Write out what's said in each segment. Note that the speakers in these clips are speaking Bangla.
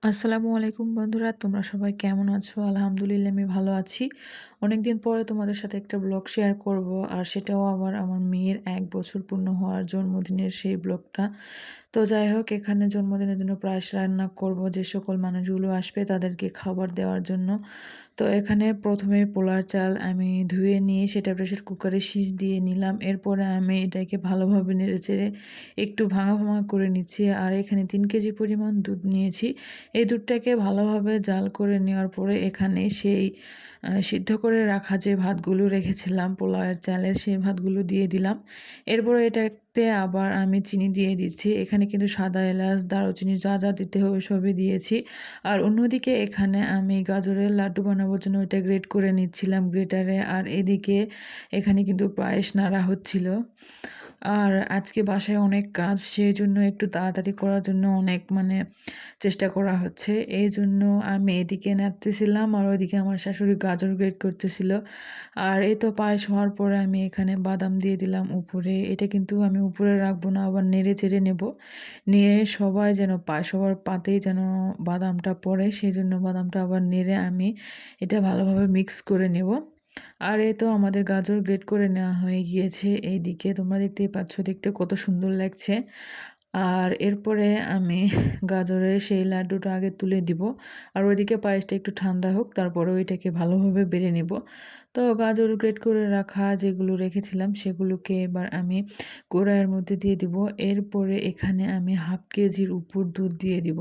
আসসালামু আলাইকুম বন্ধুরা, তোমরা সবাই কেমন আছো? আলহামদুলিল্লাহ আমি ভালো আছি। অনেকদিন পরে তোমাদের সাথে একটা ব্লগ শেয়ার করব, আর সেটাও আবার আমার মেয়ের ১ বছর পূর্ণ হওয়ার জন্মদিনের সেই ব্লগটা। তো যাই হোক, এখানে জন্মদিনের জন্য পায়েস রান্না করব, যে সকল মানুষগুলো আসবে তাদেরকে খাবার দেওয়ার জন্য। তো এখানে প্রথমে পোলার চাল আমি ধুয়ে নিয়ে সেটা প্রেসার কুকারে সিজ দিয়ে নিলাম। এরপরে আমি এটাকে ভালোভাবে নেড়েচেড়ে একটু ভাঙা ভাঙা করে নিচ্ছি। আর এখানে ৩ কেজি পরিমাণ দুধ নিয়েছি। এই দুধটাকে ভালোভাবে জাল করে নেওয়ার পরে এখানে সেই সিদ্ধ করে রাখা যে ভাতগুলো রেখেছিলাম পোলাওয়ের চালের, সেই ভাতগুলো দিয়ে দিলাম। এরপরে এটাতে আবার আমি চিনি দিয়ে দিচ্ছি। এখানে কিন্তু সাদা এলাচ, দারুচিনি যা যা দিতে হবে সবই দিয়েছি। আর অন্যদিকে এখানে আমি গাজরের লাড্ডু বানানোর জন্য ওইটা গ্রেট করে নিচ্ছিলাম গ্রেটারে। আর এদিকে এখানে কিন্তু পায়েস নাড়া হচ্ছিল। আর আজকে বাসায় অনেক কাজ, সেই জন্য একটু তাড়াতাড়ি করার জন্য অনেক চেষ্টা করা হচ্ছে। এই জন্য আমি এদিকে নাড়তেছিলাম আর ওইদিকে আমার শাশুড়ি গাজর গ্রেট করতেছিল। আর এই তো পায়েস হওয়ার পরে আমি এখানে বাদাম দিয়ে দিলাম উপরে। এটা কিন্তু আমি উপরে রাখবো না, আবার নেড়ে চেড়ে নেব। নিয়ে সবাই যেন পায়, সবার পাতেই যেন বাদামটা পড়ে, সেই জন্য বাদামটা আবার নেড়ে আমি এটা ভালোভাবে মিক্স করে নেব। আর এই তো আমাদের গাজর গ্রেট করে নেওয়া হয়ে গিয়েছে। এইদিকে তোমরা দেখতেই পাচ্ছ, দেখতে কত সুন্দর লাগছে। আর এরপরে আমি গাজরের সেই লাড্ডুটা আগে তুলে দিব। আর ওইদিকে পায়েসটা একটু ঠান্ডা হোক, তারপরে ওইটাকে ভালোভাবে বেড়ে নিব। তো গাজর গ্রেট করে রাখা যেগুলো রেখেছিলাম সেগুলোকে এবার আমি কড়াইয়ের মধ্যে দিয়ে দিব। এরপরে এখানে আমি 1/2 কেজির উপর দুধ দিয়ে দিব।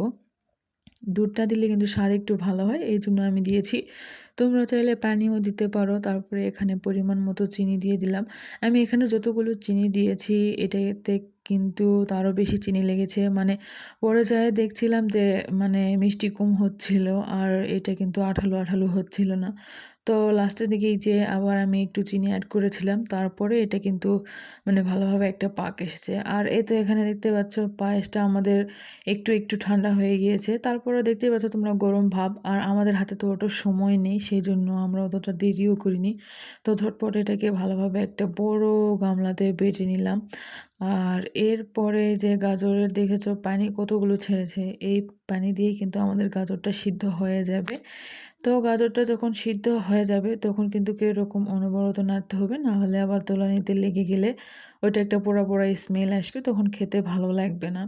দুধটা দিলে কিন্তু স্বাদ একটু ভালো হয়, এই জন্য আমি দিয়েছি। তোমরা চাইলে পানিও দিতে পারো। তারপরে এখানে পরিমাণ মতো চিনি দিয়ে দিলাম। আমি এখানে যতগুলো চিনি দিয়েছি এটাতে কিন্তু তারও বেশি চিনি লেগেছে। পরে যায় দেখছিলাম যে মিষ্টি কম হচ্ছিল, আর এটা কিন্তু আঠালো আঠালো হচ্ছিল না। তো লাস্টের দিকে এই যে আবার আমি একটু চিনি অ্যাড করেছিলাম, তারপরে এটা কিন্তু ভালোভাবে একটা পাক এসেছে। আর এই তো এখানে দেখতে পাচ্ছ পায়েসটা আমাদের একটু একটু ঠান্ডা হয়ে গিয়েছে। তারপরে দেখতেই পাচ্ছ তোমরা গরম ভাব, আর আমাদের হাতে তো অত সময় নেই, সেই জন্য আমরা অতটা দেরিও করিনি। তো ঝটপট এটাকে ভালোভাবে একটা বড় গামলাতে বেটে নিলাম। আর এরপরে যে গাজরের দেখেছো পানি কতগুলো ছেড়েছে, এই পানি দিয়েই কিন্তু আমাদের গাজরটা সিদ্ধ হয়ে যাবে। তো গাজরটা যখন সিদ্ধ হয়ে যাবে তখন কিন্তু এরকম অনবরত নাড়তে হবে, না হলে আবার তলানিতে লেগে গেলে ওইটা একটা পোড়া পোড়া স্মেল আসবে, তখন খেতে ভালো লাগবে না।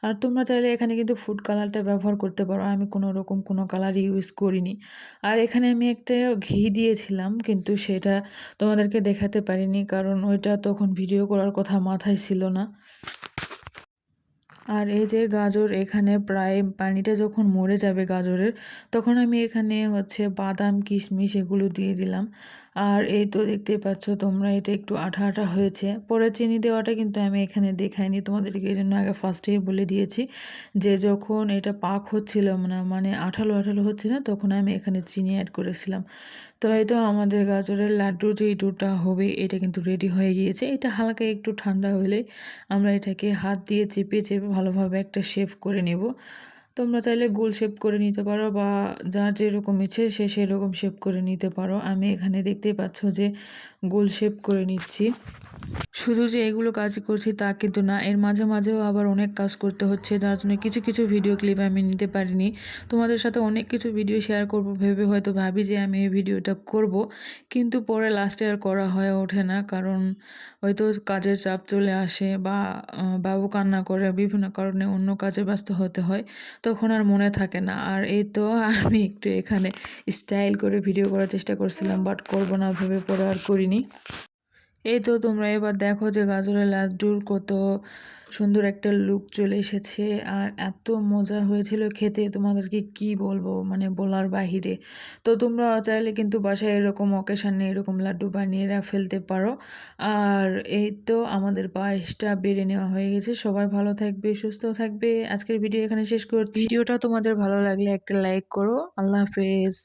আর তোমরা চাইলে এখানে কিন্তু ফুড কালারটা ব্যবহার করতে পারো, আমি কোনো কালার ইউজ করিনি। আর এখানে আমি একটা ঘি দিয়েছিলাম, কিন্তু সেটা তোমাদেরকে দেখাতে পারিনি, কারণ ওইটা তখন ভিডিও করার কথা মাথায় ছিল না। আর এই যে গাজর এখানে প্রায় পানিটা যখন মরে যাবে গাজরের, তখন আমি এখানে বাদাম কিশমিশ এগুলো দিয়ে দিলাম। আর এই তো দেখতেই পাচ্ছ তোমরা, এটা একটু আঠা আঠা হয়েছে। পরে চিনি দেওয়াটা কিন্তু আমি এখানে দেখাইনি তোমাদেরকে, এই জন্য আগে ফার্স্টেই বলে দিয়েছি যে যখন এটা পাক হচ্ছিল আঠালো আঠালো হচ্ছে না, তখন আমি এখানে চিনি অ্যাড করেছিলাম। তো এই তো আমাদের গাজরের লাড্ডু যেই ডোটা হবে এটা কিন্তু রেডি হয়ে গিয়েছে। এটা হালকা একটু ঠান্ডা হলে আমরা এটাকে হাত দিয়ে চেপে চেপে ভালোভাবে একটা শেপ করে নেব। তোমরা চাইলে গোল শেপ করে নিতে পারো, বা যার যেরকম ইচ্ছে সে সেরকম শেপ করে নিতে পারো। আমি এখানে দেখতেই পাচ্ছ যে গোল শেপ করে নিচ্ছি। শুধু যে এগুলো কাজ করছি তা কিন্তু না, এর মাঝে মাঝেও আবার অনেক কাজ করতে হচ্ছে, যার জন্য কিছু কিছু ভিডিও ক্লিপ আমি নিতে পারিনি। তোমাদের সাথে অনেক কিছু ভিডিও শেয়ার করব ভেবে হয়তো ভাবি যে আমি এই ভিডিওটা করব, কিন্তু পরে লাস্টে আর করা হয়ে ওঠে না, কারণ হয়তো কাজের চাপ চলে আসে, বা বাবু কান্না করে, বিভিন্ন কারণে অন্য কাজে ব্যস্ত হতে হয়, তখন আর মনে থাকে না। আর এই তো আমি একটু এখানে স্টাইল করে ভিডিও করার চেষ্টা করছিলাম, বাট করবো না ভেবে পরে আর করিনি। এই তো তোমরা এবার দেখো যে গাজরের লাড্ডুর কত সুন্দর একটা লুক চলে এসেছে, আর এত মজা হয়েছিল খেতে, তোমাদেরকে কি বলবো, বলার বাহিরে। তো তোমরা চাইলে কিন্তু বাসায় এরকম অকেশানে এরকম লাড্ডু বানিয়ে ফেলতে পারো। আর এই তো আমাদের পায়েসটা বেড়ে নেওয়া হয়ে গেছে। সবাই ভালো থাকবে, সুস্থ থাকবে। আজকের ভিডিও এখানে শেষ করছি। ভিডিওটা তোমাদের ভালো লাগলে একটা লাইক করো। আল্লাহ হাফেজ।